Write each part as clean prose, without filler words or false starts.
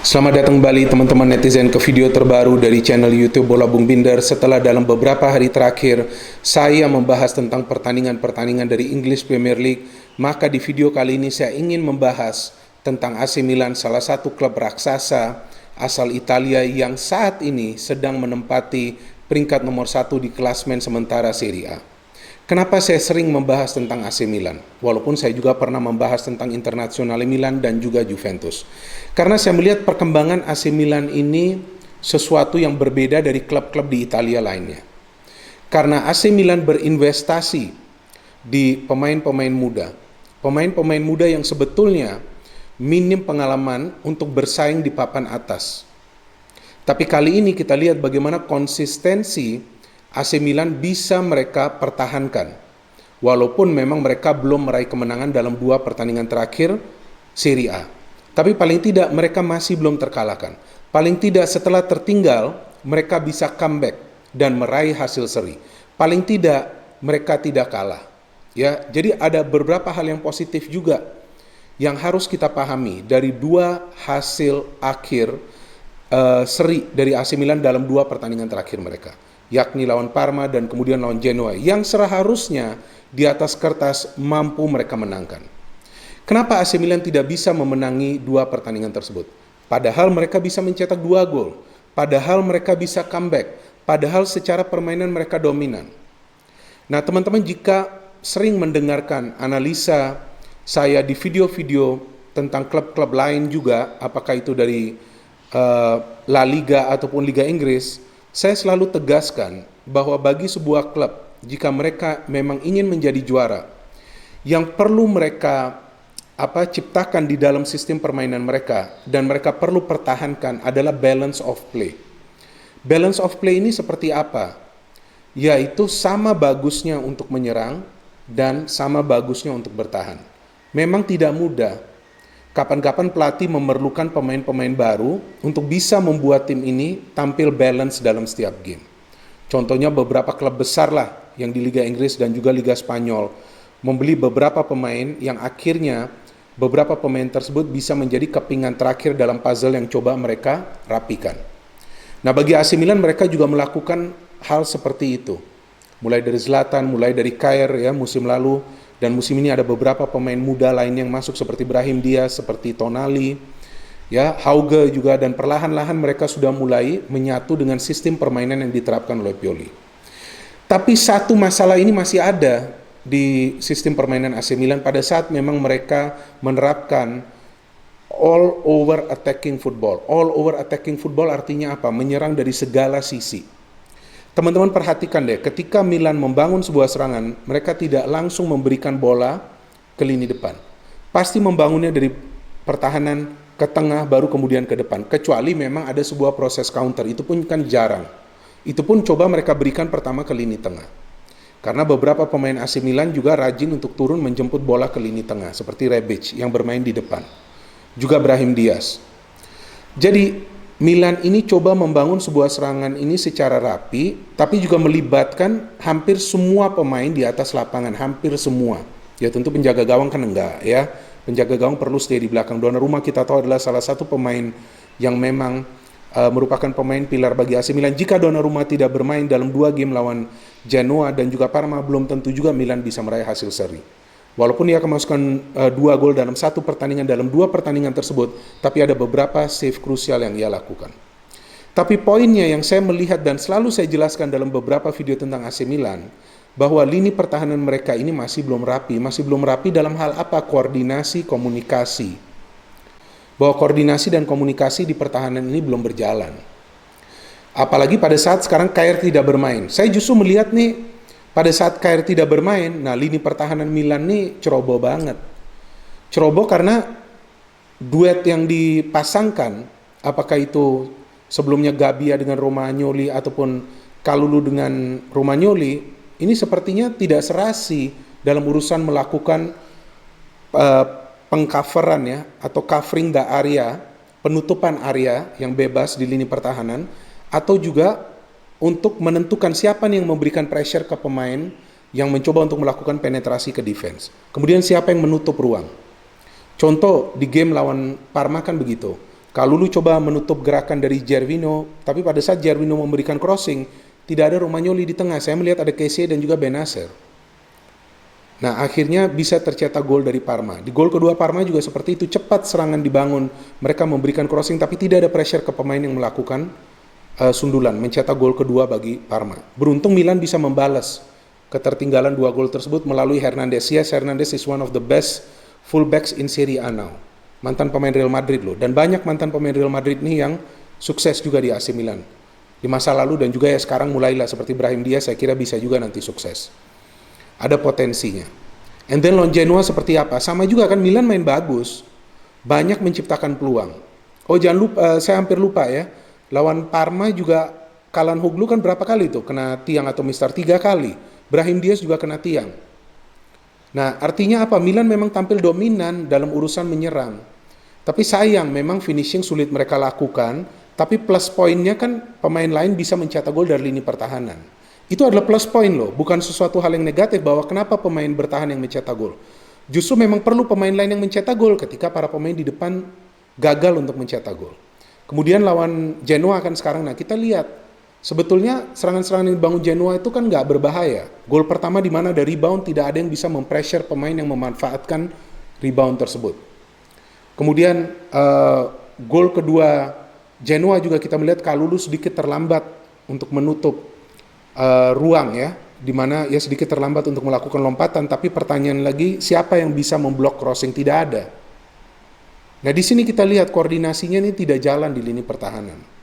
Selamat datang kembali teman-teman netizen ke video terbaru dari channel YouTube Bola Bung Binder. Setelah dalam beberapa hari terakhir saya membahas tentang pertandingan-pertandingan dari English Premier League, maka di video kali ini saya ingin membahas tentang AC Milan, salah satu klub raksasa asal Italia yang saat ini sedang menempati peringkat nomor 1 di klasmen sementara Serie A. Kenapa saya sering membahas tentang AC Milan? Walaupun saya juga pernah membahas tentang Internazionale Milan dan juga Juventus. Karena saya melihat perkembangan AC Milan ini sesuatu yang berbeda dari klub-klub di Italia lainnya. Karena AC Milan berinvestasi di pemain-pemain muda. Pemain-pemain muda yang sebetulnya minim pengalaman untuk bersaing di papan atas. Tapi kali ini kita lihat bagaimana konsistensi AC Milan bisa mereka pertahankan. Walaupun memang mereka belum meraih kemenangan dalam 2 pertandingan terakhir Serie A. Tapi paling tidak mereka masih belum terkalahkan. Paling tidak setelah tertinggal, mereka bisa comeback dan meraih hasil seri. Paling tidak mereka tidak kalah. Ya, jadi ada beberapa hal yang positif juga yang harus kita pahami dari 2 hasil akhir seri dari AC Milan dalam 2 pertandingan terakhir mereka, yakni lawan Parma dan kemudian lawan Genoa, yang seharusnya di atas kertas mampu mereka menangkan. Kenapa AC Milan tidak bisa memenangi 2 pertandingan tersebut? Padahal mereka bisa mencetak 2 gol, padahal mereka bisa comeback, padahal secara permainan mereka dominan. Nah teman-teman, jika sering mendengarkan analisa saya di video-video tentang klub-klub lain juga, apakah itu dari La Liga ataupun Liga Inggris, saya selalu tegaskan bahwa bagi sebuah klub, jika mereka memang ingin menjadi juara, yang perlu mereka ciptakan di dalam sistem permainan mereka dan mereka perlu pertahankan adalah balance of play. Balance of play ini seperti apa? Yaitu sama bagusnya untuk menyerang dan sama bagusnya untuk bertahan. Memang tidak mudah. Kapan-kapan pelatih memerlukan pemain-pemain baru untuk bisa membuat tim ini tampil balance dalam setiap game. Contohnya beberapa klub besar lah yang di Liga Inggris dan juga Liga Spanyol membeli beberapa pemain yang akhirnya beberapa pemain tersebut bisa menjadi kepingan terakhir dalam puzzle yang coba mereka rapikan. Nah bagi AC Milan mereka juga melakukan hal seperti itu. Mulai dari Zlatan, mulai dari Kjaer ya musim lalu, dan musim ini ada beberapa pemain muda lain yang masuk seperti Brahim Diaz, seperti Tonali, ya, Hauge juga, dan perlahan-lahan mereka sudah mulai menyatu dengan sistem permainan yang diterapkan oleh Pioli. Tapi satu masalah ini masih ada di sistem permainan AC Milan pada saat memang mereka menerapkan all over attacking football. All over attacking football artinya apa? Menyerang dari segala sisi. Teman-teman perhatikan deh, ketika Milan membangun sebuah serangan, mereka tidak langsung memberikan bola ke lini depan. Pasti membangunnya dari pertahanan ke tengah, baru kemudian ke depan. Kecuali memang ada sebuah proses counter, itu pun kan jarang. Itu pun coba mereka berikan pertama ke lini tengah. Karena beberapa pemain AC Milan juga rajin untuk turun menjemput bola ke lini tengah, seperti Rebic yang bermain di depan. Juga Brahim Diaz. Jadi Milan ini coba membangun sebuah serangan ini secara rapi, tapi juga melibatkan hampir semua pemain di atas lapangan, hampir semua. Ya tentu penjaga gawang kan enggak ya. Penjaga gawang perlu stay di belakang. Donnarumma kita tahu adalah salah satu pemain yang memang merupakan pemain pilar bagi AC Milan. Jika Donnarumma tidak bermain dalam 2 game lawan Genoa dan juga Parma, belum tentu juga Milan bisa meraih hasil seri. Walaupun dia kemasukan 2 gol dalam 1 pertandingan dalam 2 pertandingan tersebut, tapi ada beberapa save krusial yang ia lakukan. Tapi poinnya yang saya melihat dan selalu saya jelaskan dalam beberapa video tentang AC Milan, bahwa lini pertahanan mereka ini masih belum rapi dalam hal apa? Koordinasi, komunikasi. Bahwa koordinasi dan komunikasi di pertahanan ini belum berjalan. Apalagi pada saat sekarang Kjaer tidak bermain. Saya justru melihat nih, pada saat Kjaer tidak bermain, nah lini pertahanan Milan nih ceroboh banget. Ceroboh karena duet yang dipasangkan, apakah itu sebelumnya Gabbia dengan Romagnoli ataupun Kalulu dengan Romagnoli, ini sepertinya tidak serasi dalam urusan melakukan pengcoveran ya, atau covering the area, penutupan area yang bebas di lini pertahanan, atau juga untuk menentukan siapa nih yang memberikan pressure ke pemain yang mencoba untuk melakukan penetrasi ke defense. Kemudian siapa yang menutup ruang. Contoh di game lawan Parma kan begitu. Kalulu coba menutup gerakan dari Gervinho, tapi pada saat Gervinho memberikan crossing, tidak ada Romagnoli di tengah. Saya melihat ada Kessie dan juga Benacer. Nah, akhirnya bisa tercetak gol dari Parma. Di gol kedua Parma juga seperti itu, cepat serangan dibangun. Mereka memberikan crossing, tapi tidak ada pressure ke pemain yang melakukan sundulan, mencetak gol kedua bagi Parma. Beruntung Milan bisa membalas ketertinggalan 2 gol tersebut melalui Hernandez. Yes, Hernandez is one of the best fullbacks in Serie A now. Mantan pemain Real Madrid loh, dan banyak mantan pemain Real Madrid nih yang sukses juga di AC Milan di masa lalu, dan juga ya sekarang mulailah seperti Brahim Diaz, saya kira bisa juga nanti sukses, ada potensinya. And then lawan Genoa seperti apa? Sama juga kan, Milan main bagus, banyak menciptakan peluang. Oh jangan lupa, saya hampir lupa ya, lawan Parma juga Calhanoglu kan berapa kali tuh kena tiang atau mistar? 3 kali. Brahim Diaz juga kena tiang. Nah, artinya apa? Milan memang tampil dominan dalam urusan menyerang. Tapi sayang, memang finishing sulit mereka lakukan. Tapi plus poinnya kan pemain lain bisa mencetak gol dari lini pertahanan. Itu adalah plus poin loh, bukan sesuatu hal yang negatif bahwa kenapa pemain bertahan yang mencetak gol. Justru memang perlu pemain lain yang mencetak gol ketika para pemain di depan gagal untuk mencetak gol. Kemudian lawan Genoa kan sekarang, nah kita lihat. Sebetulnya serangan-serangan yang dibangun Genoa itu kan nggak berbahaya. Gol pertama di mana ada rebound, tidak ada yang bisa mempressure pemain yang memanfaatkan rebound tersebut. Kemudian gol kedua Genoa juga kita melihat Kalulu sedikit terlambat untuk menutup ruang ya, di mana ya sedikit terlambat untuk melakukan lompatan. Tapi pertanyaan lagi, siapa yang bisa memblok crossing? Tidak ada. Nah di sini kita lihat koordinasinya ini tidak jalan di lini pertahanan.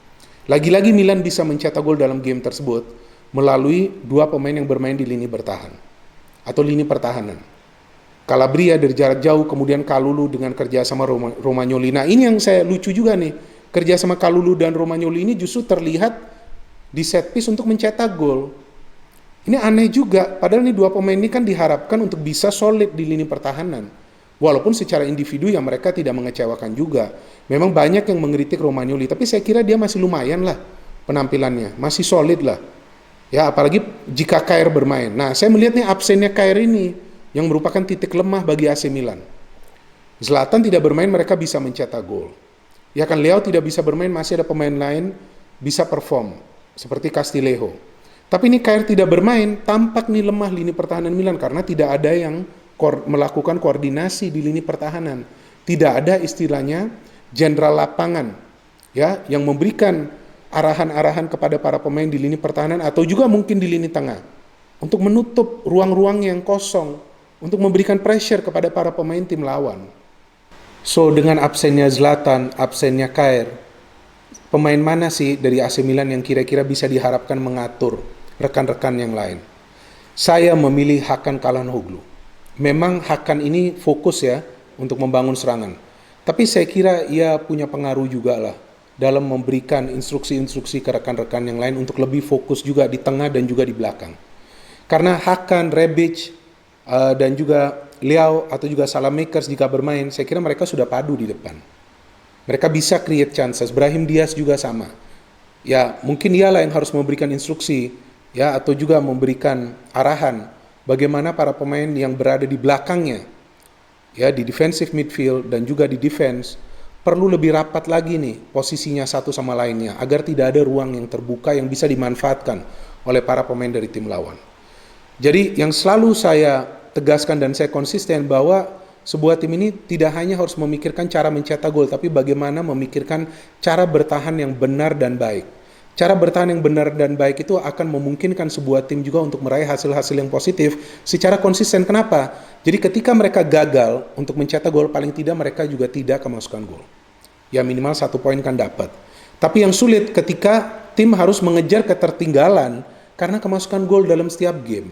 Lagi-lagi Milan bisa mencetak gol dalam game tersebut melalui 2 pemain yang bermain di lini bertahan atau lini pertahanan. Calabria dari jarak jauh, kemudian Kalulu dengan kerjasama Romagnoli. Nah ini yang saya lucu juga nih, kerjasama Kalulu dan Romagnoli ini justru terlihat di set piece untuk mencetak gol. Ini aneh juga, padahal ini 2 pemain ini kan diharapkan untuk bisa solid di lini pertahanan. Walaupun secara individu yang mereka tidak mengecewakan juga. Memang banyak yang mengkritik Romagnoli, tapi saya kira dia masih lumayan lah penampilannya, masih solid lah. Ya apalagi jika Kjaer bermain. Nah saya melihat nih absennya Kjaer ini yang merupakan titik lemah bagi AC Milan. Zlatan tidak bermain, mereka bisa mencetak gol. Ya kan, Leao tidak bisa bermain, masih ada pemain lain bisa perform seperti Castillejo. Tapi ini Kjaer tidak bermain, tampak nih lemah lini pertahanan Milan karena tidak ada yang melakukan koordinasi di lini pertahanan. Tidak ada istilahnya jenderal lapangan ya yang memberikan arahan-arahan kepada para pemain di lini pertahanan atau juga mungkin di lini tengah untuk menutup ruang-ruang yang kosong, untuk memberikan pressure kepada para pemain tim lawan. So dengan absennya Zlatan, absennya Kjaer, pemain mana sih dari AC Milan yang kira-kira bisa diharapkan mengatur rekan-rekan yang lain? Saya memilih Hakan Calhanoglu. Memang Hakan ini fokus ya untuk membangun serangan. Tapi saya kira ia punya pengaruh juga lah dalam memberikan instruksi-instruksi ke rekan-rekan yang lain untuk lebih fokus juga di tengah dan juga di belakang. Karena Hakan, Rebic, dan juga Leao atau juga Salamakers jika bermain, saya kira mereka sudah padu di depan. Mereka bisa create chances. Brahim Diaz juga sama. Ya mungkin ialah yang harus memberikan instruksi ya atau juga memberikan arahan bagaimana para pemain yang berada di belakangnya, ya di defensive midfield dan juga di defense, perlu lebih rapat lagi nih posisinya satu sama lainnya, agar tidak ada ruang yang terbuka yang bisa dimanfaatkan oleh para pemain dari tim lawan. Jadi yang selalu saya tegaskan dan saya konsisten bahwa sebuah tim ini tidak hanya harus memikirkan cara mencetak gol, tapi bagaimana memikirkan cara bertahan yang benar dan baik. Cara bertahan yang benar dan baik itu akan memungkinkan sebuah tim juga untuk meraih hasil-hasil yang positif secara konsisten. Kenapa? Jadi ketika mereka gagal untuk mencetak gol, paling tidak mereka juga tidak kemasukan gol. Ya minimal 1 poin kan dapat. Tapi yang sulit ketika tim harus mengejar ketertinggalan karena kemasukan gol dalam setiap game.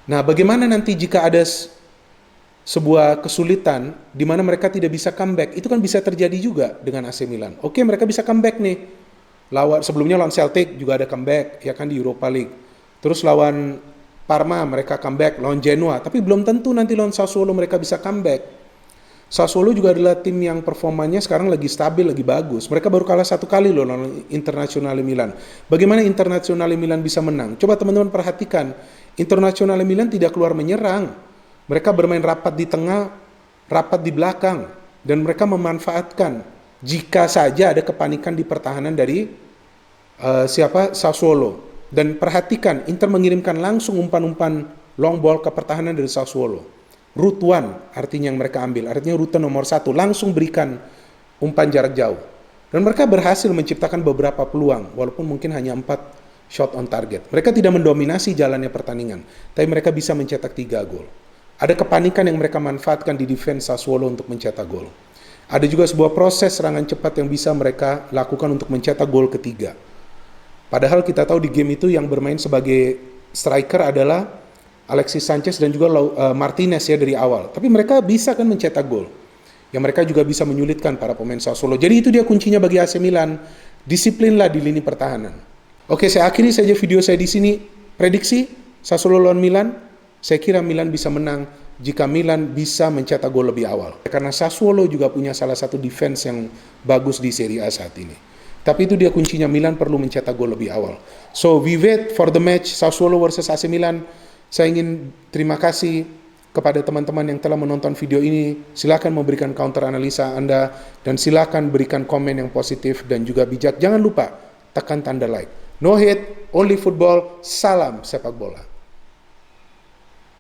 Nah bagaimana nanti jika ada sebuah kesulitan di mana mereka tidak bisa comeback? Itu kan bisa terjadi juga dengan AC Milan. Oke, mereka bisa comeback nih. Sebelumnya lawan Celtic juga ada comeback ya kan di Europa League. Terus lawan Parma mereka comeback, lawan Genoa, tapi belum tentu nanti lawan Sassuolo mereka bisa comeback. Sassuolo juga adalah tim yang performanya sekarang lagi stabil, lagi bagus. Mereka baru kalah 1 kali loh lawan Internazionale Milan. Bagaimana Internazionale Milan bisa menang? Coba teman-teman perhatikan, Internazionale Milan tidak keluar menyerang. Mereka bermain rapat di tengah, rapat di belakang, dan mereka memanfaatkan jika saja ada kepanikan di pertahanan dari Sassuolo. Dan perhatikan, Inter mengirimkan langsung umpan-umpan long ball ke pertahanan dari Sassuolo. Route 1 artinya yang mereka ambil, artinya rute nomor 1, langsung berikan umpan jarak jauh. Dan mereka berhasil menciptakan beberapa peluang, walaupun mungkin hanya 4 shot on target. Mereka tidak mendominasi jalannya pertandingan, tapi mereka bisa mencetak 3 gol. Ada kepanikan yang mereka manfaatkan di defense Sassuolo untuk mencetak gol. Ada juga sebuah proses serangan cepat yang bisa mereka lakukan untuk mencetak gol ketiga. Padahal kita tahu di game itu yang bermain sebagai striker adalah Alexis Sanchez dan juga Martinez ya dari awal. Tapi mereka bisa kan mencetak gol. Yang mereka juga bisa menyulitkan para pemain Sassuolo. Jadi itu dia kuncinya bagi AC Milan. Disiplinlah di lini pertahanan. Oke, saya akhiri saja video saya di sini. Prediksi Sassuolo lawan Milan. Saya kira Milan bisa menang jika Milan bisa mencetak gol lebih awal. Karena Sassuolo juga punya salah satu defense yang bagus di Serie A saat ini. Tapi itu dia kuncinya, Milan perlu mencetak gol lebih awal. So we wait for the match Sassuolo versus AC Milan. Saya ingin terima kasih kepada teman-teman yang telah menonton video ini. Silakan memberikan counter analisa Anda dan silakan berikan komen yang positif dan juga bijak. Jangan lupa tekan tanda like. No hate, only football. Salam sepak bola.